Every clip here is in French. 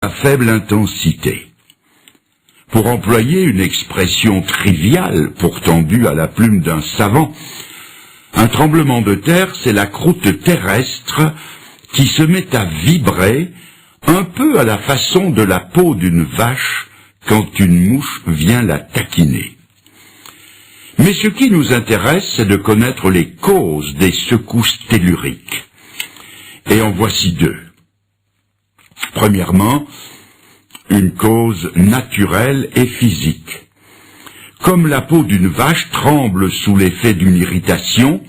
à faible intensité. Pour employer une expression triviale, pourtant due à la plume d'un savant, un tremblement de terre, c'est la croûte terrestre qui se met à vibrer un peu à la façon de la peau d'une vache quand une mouche vient la taquiner. Mais ce qui nous intéresse, c'est de connaître les causes des secousses telluriques. Et en voici deux. Premièrement, une cause naturelle et physique. Comme la peau d'une vache tremble sous l'effet d'une irritation,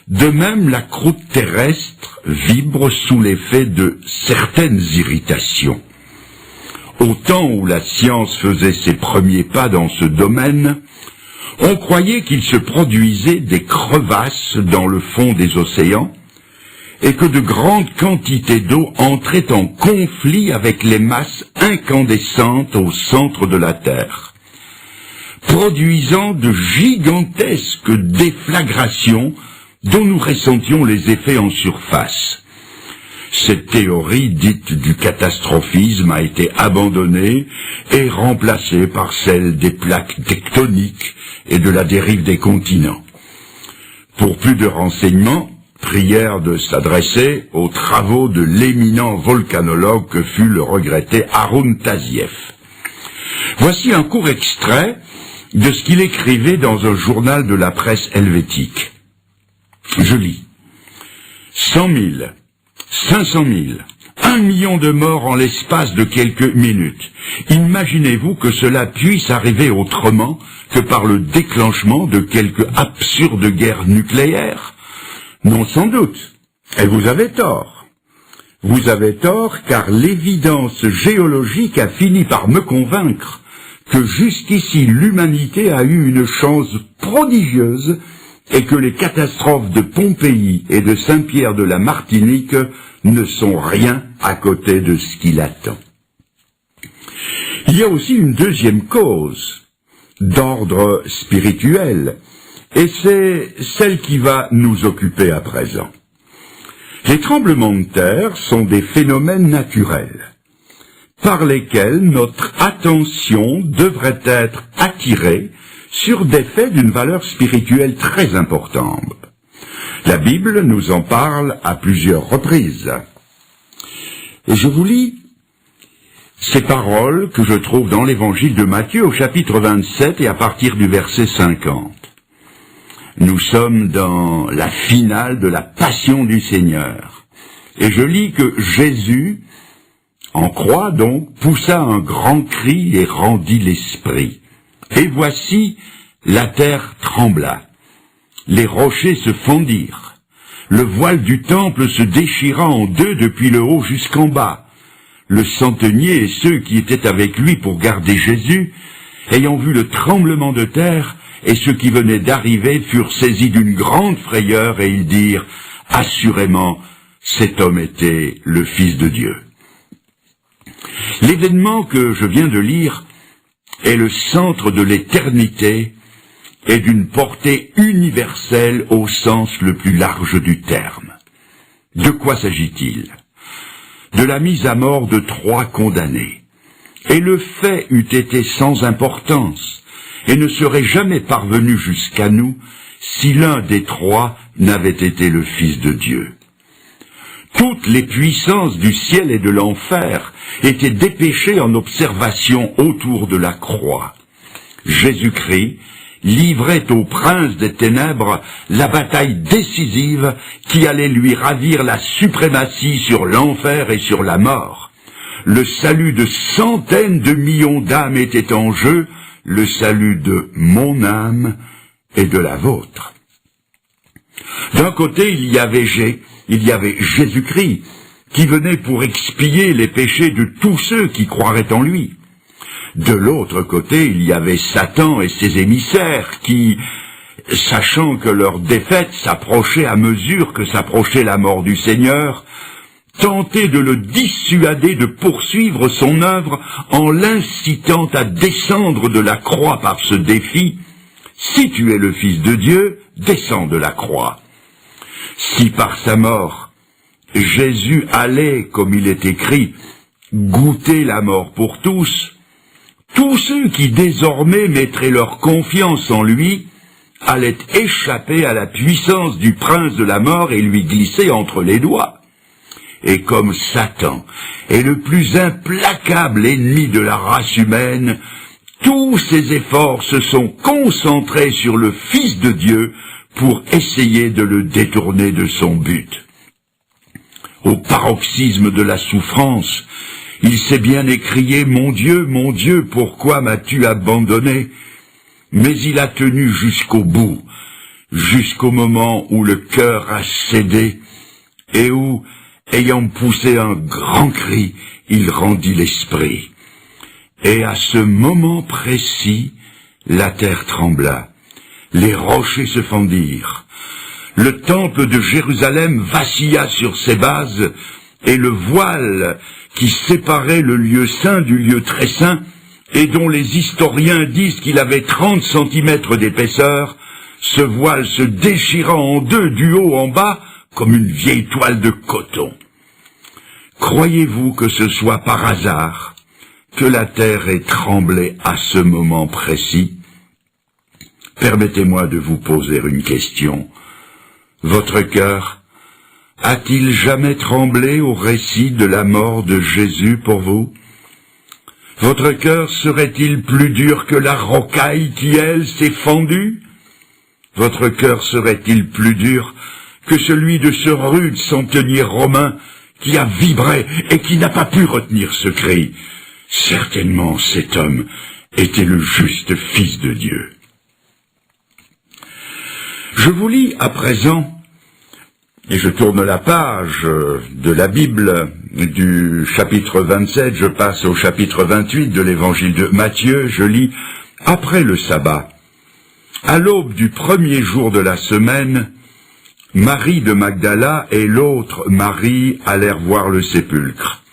de même la croûte terrestre vibre sous l'effet de certaines irritations. Au temps où la science faisait ses premiers pas dans ce domaine, on croyait qu'il se produisait des crevasses dans le fond des océans et que de grandes quantités d'eau entraient en conflit avec les masses incandescentes au centre de la Terre, produisant de gigantesques déflagrations dont nous ressentions les effets en surface. Cette théorie dite du catastrophisme a été abandonnée et remplacée par celle des plaques tectoniques et de la dérive des continents. Pour plus de renseignements, prière de s'adresser aux travaux de l'éminent volcanologue que fut le regretté Haroun Tazieff. Voici un court extrait de ce qu'il écrivait dans un journal de la presse helvétique. Je lis. 100 000, 500 000, 1 million de morts en l'espace de quelques minutes. Imaginez-vous que cela puisse arriver autrement que par le déclenchement de quelque absurde guerre nucléaire? Non, sans doute. Et vous avez tort. Vous avez tort car l'évidence géologique a fini par me convaincre que jusqu'ici l'humanité a eu une chance prodigieuse et que les catastrophes de Pompéi et de Saint-Pierre de la Martinique ne sont rien à côté de ce qui l'attend. Il y a aussi une deuxième cause, d'ordre spirituel, et c'est celle qui va nous occuper à présent. Les tremblements de terre sont des phénomènes naturels, par lesquels notre attention devrait être attirée sur des faits d'une valeur spirituelle très importante. La Bible nous en parle à plusieurs reprises. Et je vous lis ces paroles que je trouve dans l'évangile de Matthieu au chapitre 27 et à partir du verset 50. Nous sommes dans la finale de la passion du Seigneur. Et je lis que Jésus, en croix donc, poussa un grand cri et rendit l'esprit. Et voici, la terre trembla. Les rochers se fondirent. Le voile du temple se déchira en deux depuis le haut jusqu'en bas. Le centenier et ceux qui étaient avec lui pour garder Jésus, ayant vu le tremblement de terre et ceux qui venaient d'arriver, furent saisis d'une grande frayeur et ils dirent « Assurément, cet homme était le Fils de Dieu ». L'événement que je viens de lire est le centre de l'éternité et d'une portée universelle au sens le plus large du terme. De quoi s'agit-il? De la mise à mort de 3 condamnés. Et le fait eût été sans importance et ne serait jamais parvenu jusqu'à nous si l'un des 3 n'avait été le Fils de Dieu. Toutes les puissances du ciel et de l'enfer étaient dépêchées en observation autour de la croix. Jésus-Christ livrait au prince des ténèbres la bataille décisive qui allait lui ravir la suprématie sur l'enfer et sur la mort. Le salut de centaines de millions d'âmes était en jeu, le salut de mon âme et de la vôtre. D'un côté, il y avait Jésus-Christ, qui venait pour expier les péchés de tous ceux qui croiraient en lui. De l'autre côté, il y avait Satan et ses émissaires qui, sachant que leur défaite s'approchait à mesure que s'approchait la mort du Seigneur, tentaient de le dissuader de poursuivre son œuvre en l'incitant à descendre de la croix par ce défi « Si tu es le Fils de Dieu, descends de la croix ». Si par sa mort, Jésus allait, comme il est écrit, goûter la mort pour tous ceux qui désormais mettraient leur confiance en lui allaient échapper à la puissance du prince de la mort et lui glisser entre les doigts. Et comme Satan est le plus implacable ennemi de la race humaine, tous ses efforts se sont concentrés sur le Fils de Dieu pour essayer de le détourner de son but. Au paroxysme de la souffrance, il s'est bien écrié « Mon Dieu, pourquoi m'as-tu abandonné ?» Mais il a tenu jusqu'au bout, jusqu'au moment où le cœur a cédé et où, ayant poussé un grand cri, il rendit l'esprit. Et à ce moment précis, la terre trembla, les rochers se fendirent, le temple de Jérusalem vacilla sur ses bases, et le voile qui séparait le lieu saint du lieu très saint, et dont les historiens disent qu'il avait 30 centimètres d'épaisseur, ce voile se déchira en deux du haut en bas, comme une vieille toile de coton. Croyez-vous que ce soit par hasard que la terre ait tremblé à ce moment précis? Permettez-moi de vous poser une question. Votre cœur a-t-il jamais tremblé au récit de la mort de Jésus pour vous? Votre cœur serait-il plus dur que la rocaille qui, elle, s'est fendue? Votre cœur serait-il plus dur que celui de ce rude centenier romain qui a vibré et qui n'a pas pu retenir ce cri? Certainement cet homme était le juste Fils de Dieu. Je vous lis à présent, et je tourne la page de la Bible du chapitre 27, je passe au chapitre 28 de l'évangile de Matthieu, je lis « Après le sabbat, à l'aube du premier jour de la semaine, Marie de Magdala et l'autre Marie allèrent voir le sépulcre.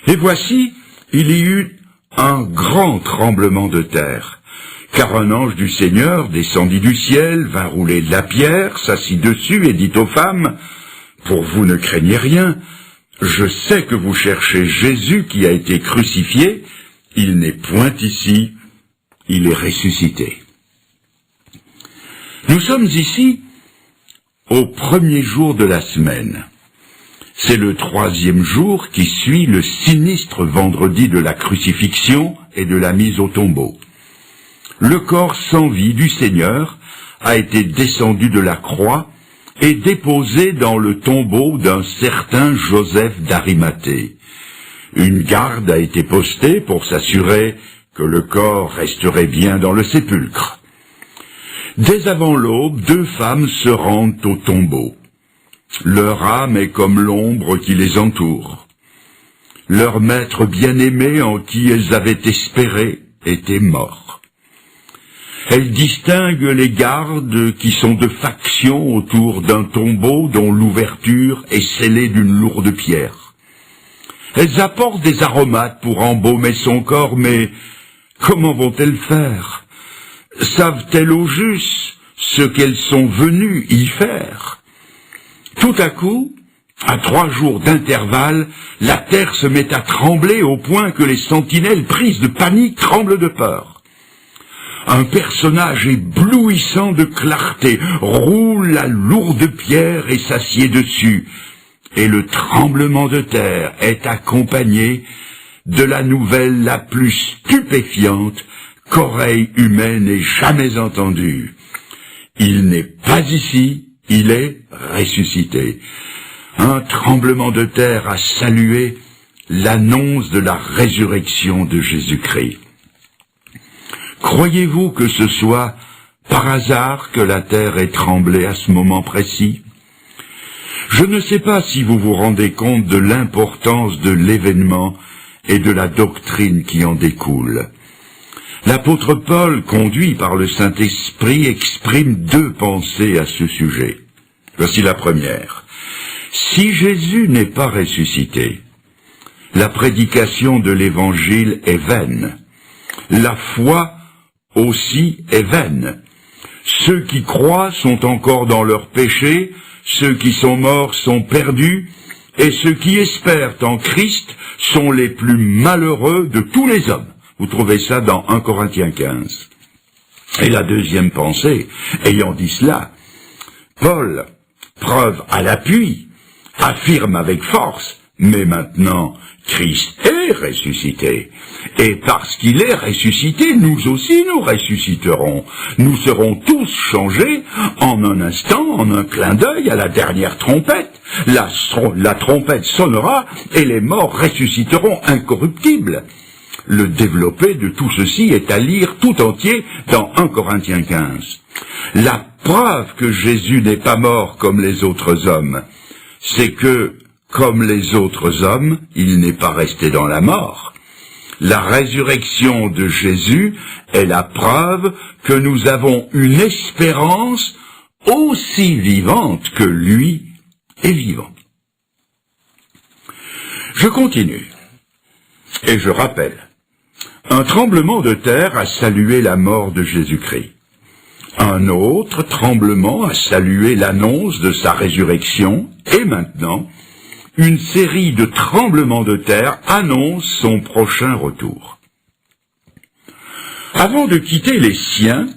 Et voici, il y eut un grand tremblement de terre, car un ange du Seigneur descendit du ciel, vint rouler de la pierre, s'assit dessus et dit aux femmes, « Pour vous ne craignez rien, je sais que vous cherchez Jésus qui a été crucifié, il n'est point ici, il est ressuscité. » Nous sommes ici au premier jour de la semaine. C'est le 3e jour qui suit le sinistre vendredi de la crucifixion et de la mise au tombeau. Le corps sans vie du Seigneur a été descendu de la croix et déposé dans le tombeau d'un certain Joseph d'Arimathée. Une garde a été postée pour s'assurer que le corps resterait bien dans le sépulcre. Dès avant l'aube, 2 femmes se rendent au tombeau. Leur âme est comme l'ombre qui les entoure. Leur maître bien-aimé en qui elles avaient espéré était mort. Elles distinguent les gardes qui sont de faction autour d'un tombeau dont l'ouverture est scellée d'une lourde pierre. Elles apportent des aromates pour embaumer son corps, mais comment vont-elles faire? Savent-elles au juste ce qu'elles sont venues y faire? Tout à coup, à 3 jours d'intervalle, la terre se met à trembler au point que les sentinelles prises de panique tremblent de peur. Un personnage éblouissant de clarté roule la lourde pierre et s'assied dessus, et le tremblement de terre est accompagné de la nouvelle la plus stupéfiante qu'oreille humaine ait jamais entendue. Il n'est pas ici, il est ressuscité. Un tremblement de terre a salué l'annonce de la résurrection de Jésus-Christ. Croyez-vous que ce soit par hasard que la terre ait tremblé à ce moment précis? Je ne sais pas si vous vous rendez compte de l'importance de l'événement et de la doctrine qui en découle. L'apôtre Paul, conduit par le Saint-Esprit, exprime 2 pensées à ce sujet. Voici la première. Si Jésus n'est pas ressuscité, la prédication de l'Évangile est vaine. La foi aussi est vaine. Ceux qui croient sont encore dans leurs péchés, ceux qui sont morts sont perdus, et ceux qui espèrent en Christ sont les plus malheureux de tous les hommes. Vous trouvez ça dans 1 Corinthiens 15. Et la deuxième pensée, ayant dit cela, Paul, preuve à l'appui, affirme avec force, mais maintenant, Christ est ressuscité. Et parce qu'il est ressuscité, nous aussi nous ressusciterons. Nous serons tous changés en un instant, en un clin d'œil, à la dernière trompette. La trompette sonnera et les morts ressusciteront incorruptibles. Le développé de tout ceci est à lire tout entier dans 1 Corinthiens 15. La preuve que Jésus n'est pas mort comme les autres hommes, c'est que, comme les autres hommes, il n'est pas resté dans la mort. La résurrection de Jésus est la preuve que nous avons une espérance aussi vivante que lui est vivant. Je continue, et je rappelle. Un tremblement de terre a salué la mort de Jésus-Christ. Un autre tremblement a salué l'annonce de sa résurrection, et maintenant, une série de tremblements de terre annonce son prochain retour. Avant de quitter les siens,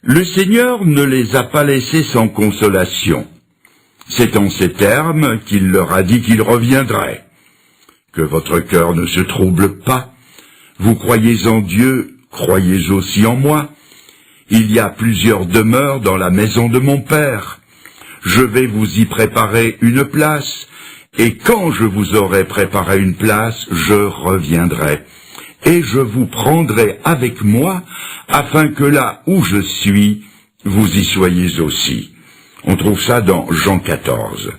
le Seigneur ne les a pas laissés sans consolation. C'est en ces termes qu'il leur a dit qu'il reviendrait. Que votre cœur ne se trouble pas. Vous croyez en Dieu, croyez aussi en moi. Il y a plusieurs demeures dans la maison de mon Père. Je vais vous y préparer une place, et quand je vous aurai préparé une place, je reviendrai, et je vous prendrai avec moi, afin que là où je suis, vous y soyez aussi. On trouve ça dans Jean 14.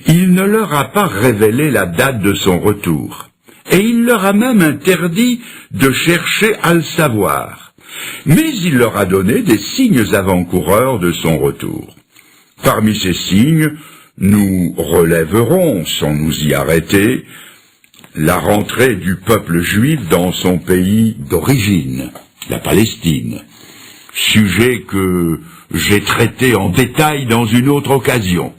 Il ne leur a pas révélé la date de son retour. Et il leur a même interdit de chercher à le savoir. Mais il leur a donné des signes avant-coureurs de son retour. Parmi ces signes, nous relèverons, sans nous y arrêter, la rentrée du peuple juif dans son pays d'origine, la Palestine, sujet que j'ai traité en détail dans une autre occasion.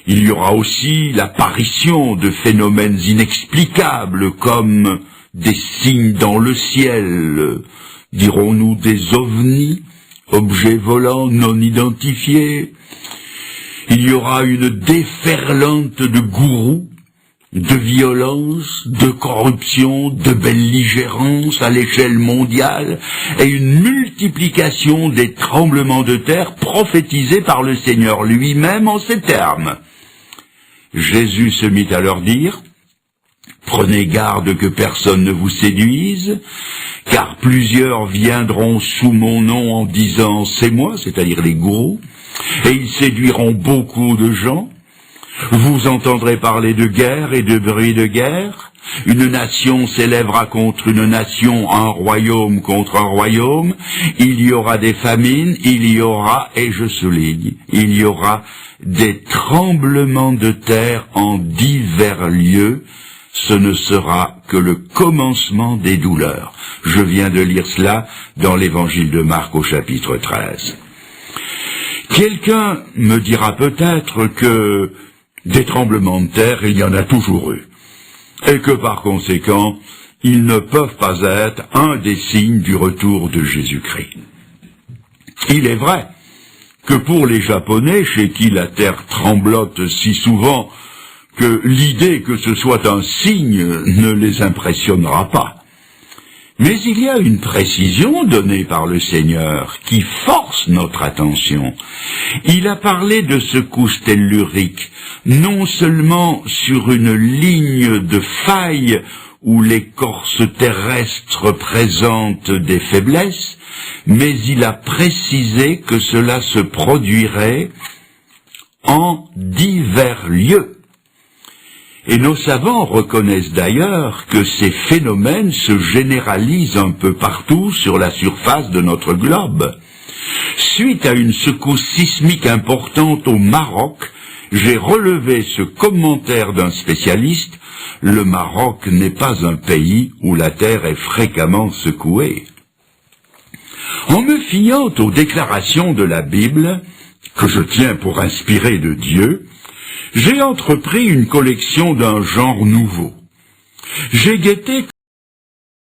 Il y aura aussi l'apparition de phénomènes inexplicables comme des signes dans le ciel, dirons-nous des ovnis, objets volants non identifiés. Il y aura une déferlante de gourous, de violence, de corruption, de belligérance à l'échelle mondiale et une multiplication des tremblements de terre prophétisés par le Seigneur lui-même en ces termes. Jésus se mit à leur dire, « Prenez garde que personne ne vous séduise, car plusieurs viendront sous mon nom en disant « c'est moi », c'est-à-dire les gourous, et ils séduiront beaucoup de gens. Vous entendrez parler de guerre et de bruit de guerre. Une nation s'élèvera contre une nation, un royaume contre un royaume. Il y aura des famines, il y aura, et je souligne, il y aura des tremblements de terre en divers lieux. Ce ne sera que le commencement des douleurs. Je viens de lire cela dans l'évangile de Marc au chapitre 13. Quelqu'un me dira peut-être que des tremblements de terre, il y en a toujours eu, et que par conséquent, ils ne peuvent pas être un des signes du retour de Jésus-Christ. Il est vrai que pour les Japonais, chez qui la terre tremblote si souvent que l'idée que ce soit un signe ne les impressionnera pas. Mais il y a une précision donnée par le Seigneur qui force notre attention. Il a parlé de secousses telluriques, non seulement sur une ligne de faille où l'écorce terrestre présente des faiblesses, mais il a précisé que cela se produirait en divers lieux. Et nos savants reconnaissent d'ailleurs que ces phénomènes se généralisent un peu partout sur la surface de notre globe. Suite à une secousse sismique importante au Maroc, j'ai relevé ce commentaire d'un spécialiste: le Maroc n'est pas un pays où la terre est fréquemment secouée. En me fiant aux déclarations de la Bible, que je tiens pour inspirées de Dieu, j'ai entrepris une collection d'un genre nouveau. J'ai guetté